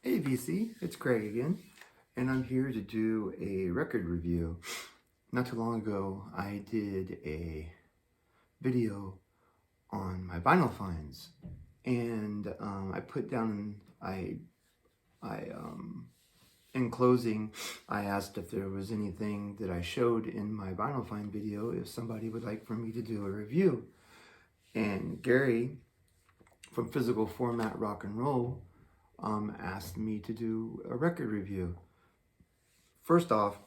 Hey VC, it's Craig again, and I'm here to do a record review. Not too long ago, I did a video on my vinyl finds, and I put down, in closing, I asked if there was anything that I showed in my vinyl find video if somebody would like for me to do a review. And Gary from Physical Format Rock and Roll asked me to do a record review. First off,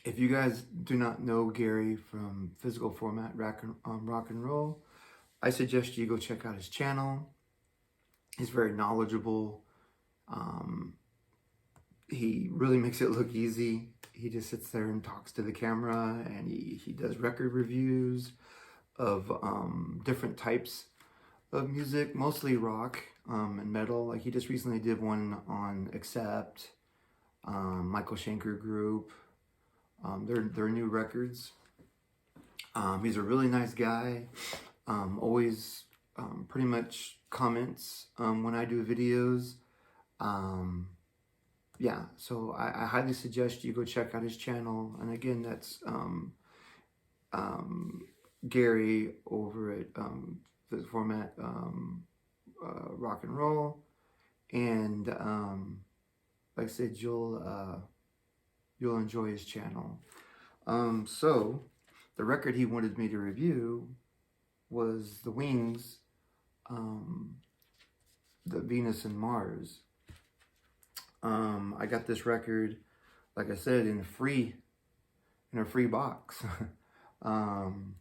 if you guys do not know Gary from Physical Format Rock and Roll, I suggest you go check out his channel. He's very knowledgeable. He really makes it look easy. He just sits there and talks to the camera, and he does record reviews of different types of music, mostly rock and metal. Like he just recently did one on Accept, Michael Schenker Group, their new records. He's a really nice guy. Always pretty much comments when I do videos. Yeah, so I highly suggest you go check out his channel. And again, that's Gary over at the Format Rock and Roll. And like I said, you'll enjoy his channel. So the record he wanted me to review was the Wings, the Venus and Mars. I got this record, like I said, in a free box. And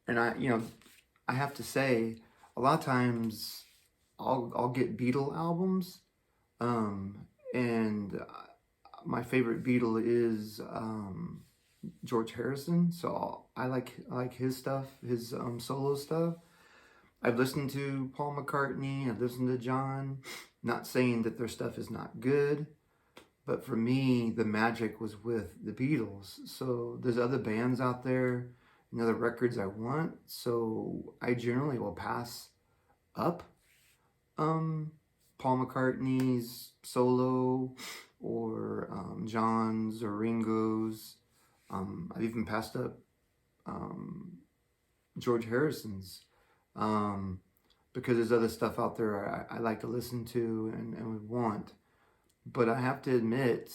I have to say, a lot of times I'll get Beatle albums, and my favorite Beatle is George Harrison. So I like his stuff, his solo stuff. I've listened to Paul McCartney, I've listened to John. Not saying that their stuff is not good, but for me, the magic was with the Beatles. So there's other bands out there and other records I want. So I generally will pass up Paul McCartney's solo or John's or Ringo's. I've even passed up George Harrison's. Because there's other stuff out there I like to listen to and would want. But I have to admit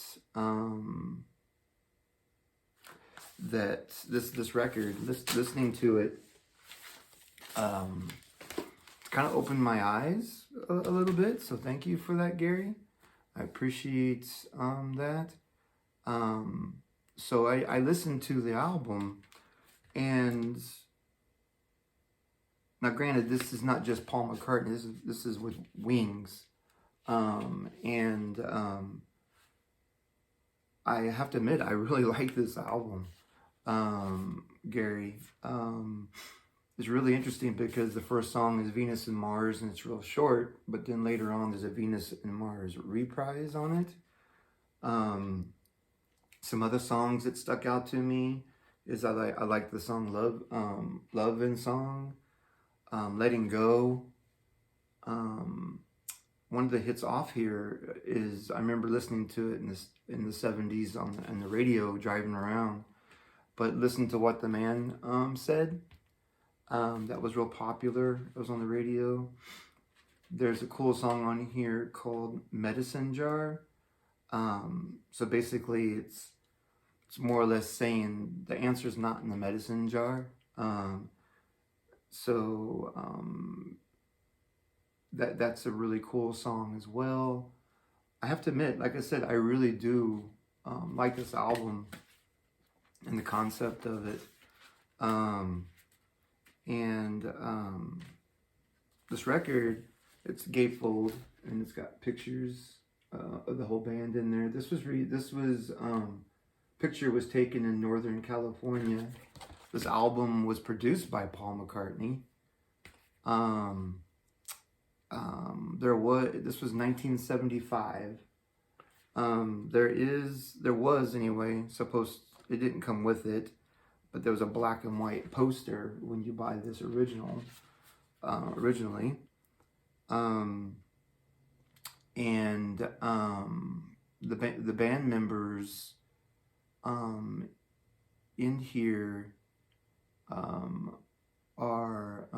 that this record, listening to it, kind of opened my eyes a little bit. So thank you for that, Gary. I appreciate that. So I listened to the album, and now, granted, this is not just Paul McCartney. This is with Wings, and I have to admit I really like this album, Gary. It's really interesting because the first song is Venus and Mars, and it's real short. But then later on, there's a Venus and Mars reprise on it. Some other songs that stuck out to me is I like the song Love and Song. Letting Go. One of the hits off here is, I remember listening to it in the 70s on the radio driving around, but listen to What the Man Said. That was real popular. It was on the radio. There's a cool song on here called Medicine Jar. So basically it's more or less saying the answer's not in the medicine jar. So that's a really cool song as well. I have to admit, like I said, I really do like this album and the concept of it. This record, it's gatefold, and it's got pictures of the whole band in there. This picture was taken in Northern California. This album was produced by Paul McCartney. This was 1975. There was anyway, it didn't come with it, but there was a black and white poster when you buy this originally. And and the band members in here are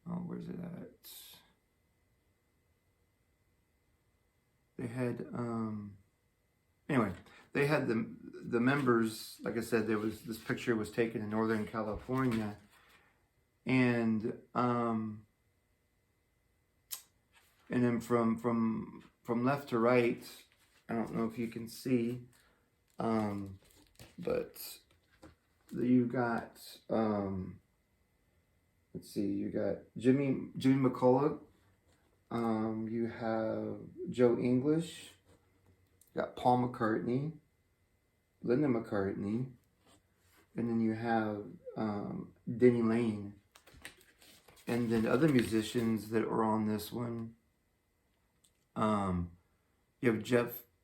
oh, where's it at? They had anyway, they had the members, like I said, there was this picture was taken in Northern California, and then from left to right, I don't know if you can see, but you got let's see, you got Jimmy McCullough, you have Joe English, you got Paul McCartney, Linda McCartney, and then you have Denny Lane, and then other musicians that were on this one. You have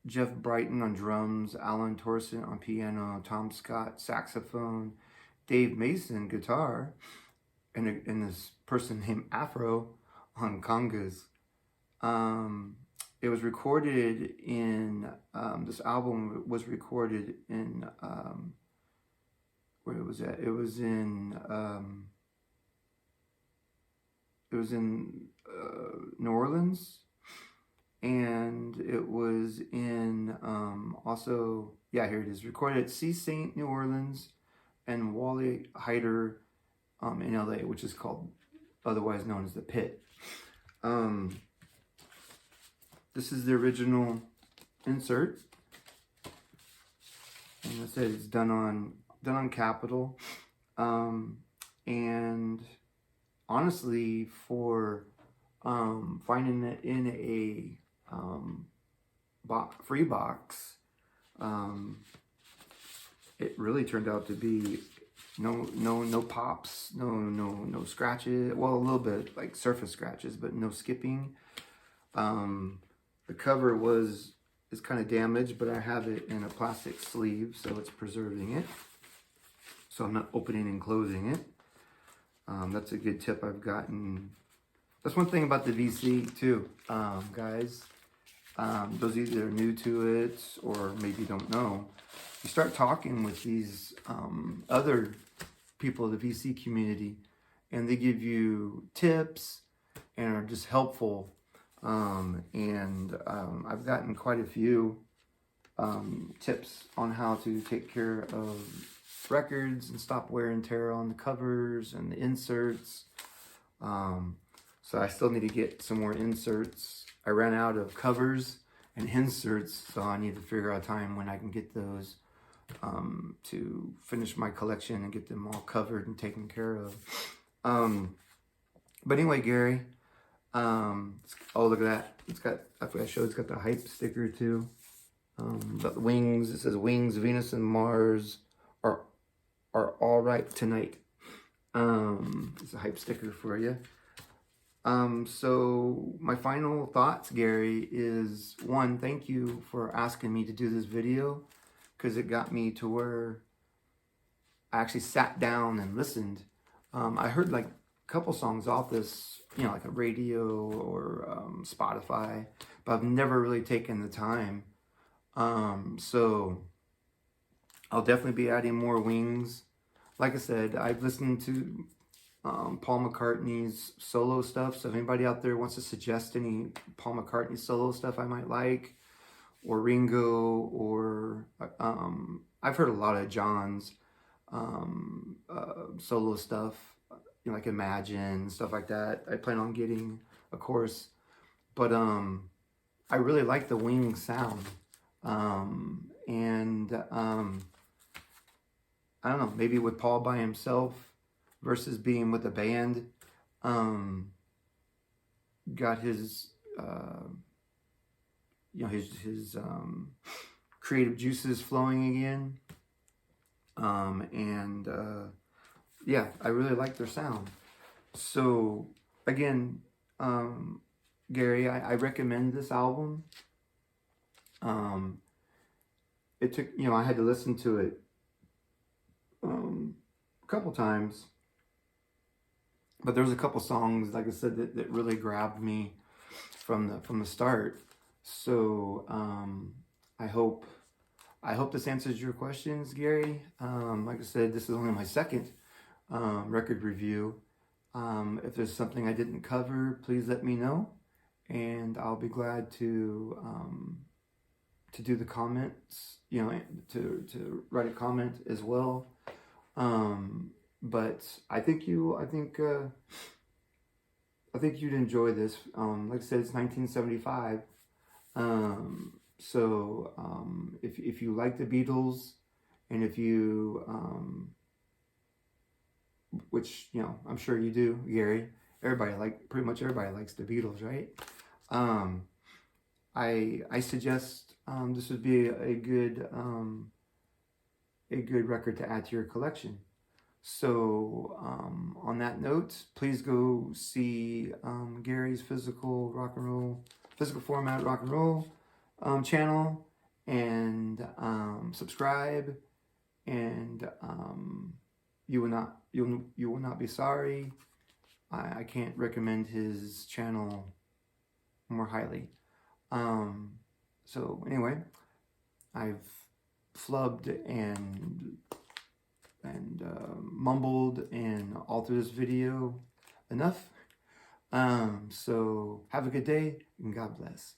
Jeff Brighton on drums, Alan Torson on piano, Tom Scott saxophone, Dave Mason guitar, and this person named Afro on congas. It was recorded in this album was recorded in where was that? It was in New Orleans. And it was in also, yeah, here it is, recorded at C. St. New Orleans and Wally Hyder in LA, which is called, otherwise known as the Pit. This is the original insert, and I said it's done on Capitol, and honestly, for finding it in a free box, it really turned out to be no pops, no scratches. Well, a little bit like surface scratches, but no skipping. The cover is kind of damaged, but I have it in a plastic sleeve, so it's preserving it. So I'm not opening and closing it. That's a good tip I've gotten. That's one thing about the VC too, guys. Those either are new to it or maybe don't know. You start talking with these other people of the VC community, and they give you tips and are just helpful. I've gotten quite a few tips on how to take care of records and stop wear and tear on the covers and the inserts. So I still need to get some more inserts. I ran out of covers and inserts, so I need to figure out a time when I can get those to finish my collection and get them all covered and taken care of. But anyway, Gary, oh, look at that. It's got, I forgot to show, it's got the hype sticker too. But the wings, it says wings, Venus and Mars are all right tonight. It's a hype sticker for you. So my final thoughts, Gary, is one, thank you for asking me to do this video, because it got me to where I actually sat down and listened. I heard like a couple songs off this, like a radio or Spotify, but I've never really taken the time. So I'll definitely be adding more wings. Like I said, I've listened to Paul McCartney's solo stuff. So if anybody out there wants to suggest any Paul McCartney solo stuff I might like, or Ringo, or I've heard a lot of John's solo stuff, like Imagine, stuff like that. I plan on getting, of course, but I really like the wing sound, I don't know, maybe with Paul by himself versus being with a band, got his his creative juices flowing again, yeah, I really like their sound. So again, Gary, I recommend this album. It took, I had to listen to it a couple times, but there was a couple songs, like I said, that really grabbed me. from the start. So I hope this answers your questions, Gary. Like I said, this is only my second record review. If there's something I didn't cover, please let me know, and I'll be glad to do the comments. You know, to write a comment as well. But I think you'd enjoy this. Like I said, it's 1975. If you like the Beatles, and if you which I'm sure you do, Gary. Pretty much everybody likes the Beatles, right? I suggest this would be a good record to add to your collection. So on that note, please go see Gary's physical format rock and roll channel, and subscribe, and you will not be sorry. I can't recommend his channel more highly. So anyway, I've flubbed and mumbled and altered this video enough. So have a good day, and God bless.